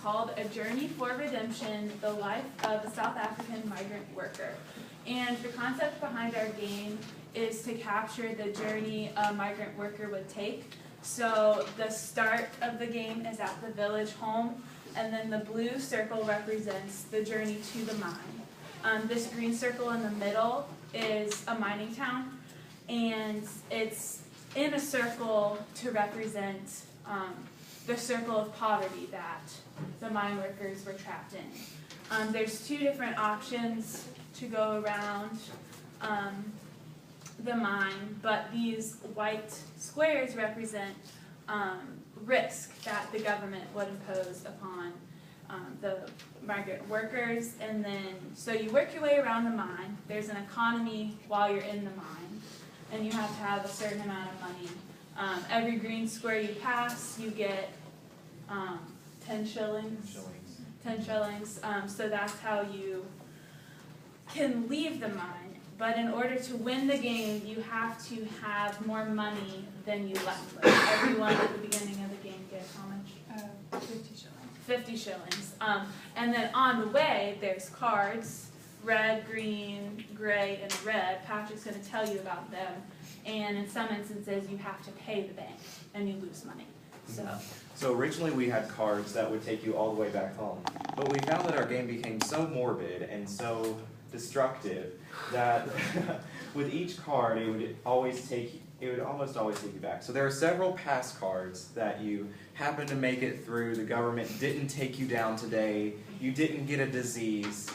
called A Journey for Redemption, The Life of a South African Migrant Worker. And the concept behind our game is to capture the journey a migrant worker would take. So the start of the game is at the village home, and then the blue circle represents the journey to the mine. This green circle in the middle is a mining town, and it's in a circle to represent the circle of poverty that the mine workers were trapped in. There's two different options to go around the mine, but these white squares represent risk that the government would impose upon the migrant workers. And then, so you work your way around the mine. There's an economy while you're in the mine, and you have to have a certain amount of money. Every green square you pass, you get 10 shillings. 10 shillings. So that's how you can leave the mine. But in order to win the game, you have to have more money than you left with. Everyone at the beginning of the game gets how much? 50 shillings. 50 shillings. And then on the way, there's cards, red, green, gray, and red. Patrick's going to tell you about them. And in some instances, you have to pay the bank, and you lose money. So originally we had cards that would take you all the way back home. But we found that our game became so morbid and so destructive that with each card it would almost take you back. So there are several past cards that you happen to make it through, the government didn't take you down today, you didn't get a disease.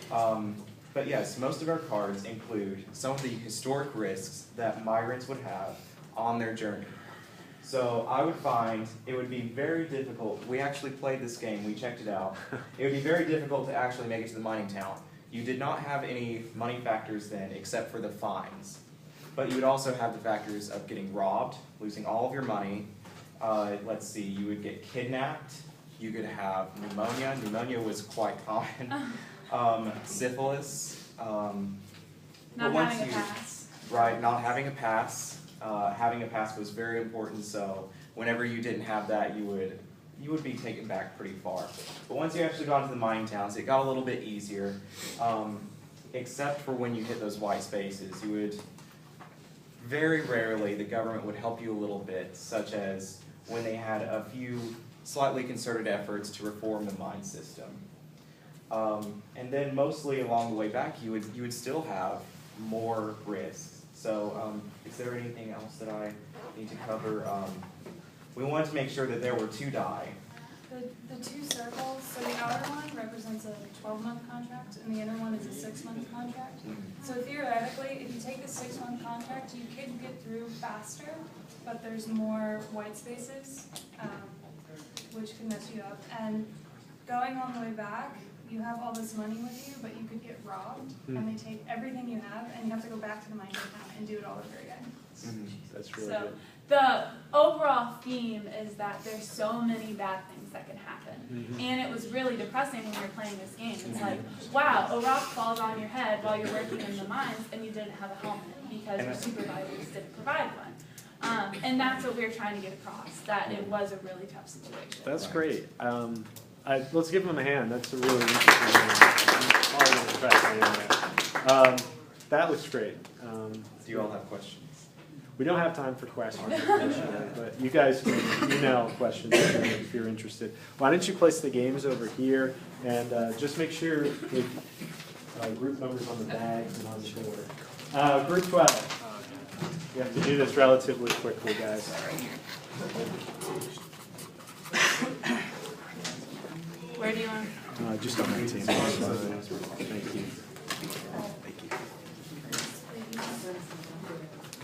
But yes, most of our cards include some of the historic risks that migrants would have on their journey. So I would find it would be very difficult. We actually played this game, we checked it out. It would be very difficult to actually make it to the mining town. You did not have any money factors then except for the fines. But you would also have the factors of getting robbed, losing all of your money. Let's see, you would get kidnapped. You could have pneumonia. Pneumonia was quite common. Syphilis. Not having a pass. Right, not having a pass. Having a pass was very important, so whenever you didn't have that, you would be taken back pretty far. But once you actually got into the mining towns, it got a little bit easier, except for when you hit those white spaces. You would, very rarely, the government would help you a little bit, such as when they had a few slightly concerted efforts to reform the mine system. And then mostly along the way back, you would still have more risks. So is there anything else that I need to cover? We wanted to make sure that there were two die. The two circles, so the outer one represents a 12-month contract, and the inner one is a 6-month contract. So theoretically, if you take the 6-month contract, you could get through faster, but there's more white spaces, which can mess you up. And going all the way back, you have all this money with you, but you could get robbed, and they take everything you have, and you have to go back to the mining town and do it all over again. That's really So good. the overall theme is that there's so many bad things that can happen. And it was really depressing when you're playing this game. It's like, wow, a rock falls on your head while you're working in the mines and you didn't have a helmet because your supervisors didn't provide one. And that's what we're trying to get across, that it was a really tough situation. That's great. Let's give him a hand. That's a really interesting one. That looks great. Do you all have questions? We don't have time for questions, unfortunately, but you guys can email questions if you're interested. Why don't you place the games over here, and just make sure the group numbers on the bags and on the board. Group 12. You have to do this relatively quickly, guys. Where do you want? Just on my team. Thank you.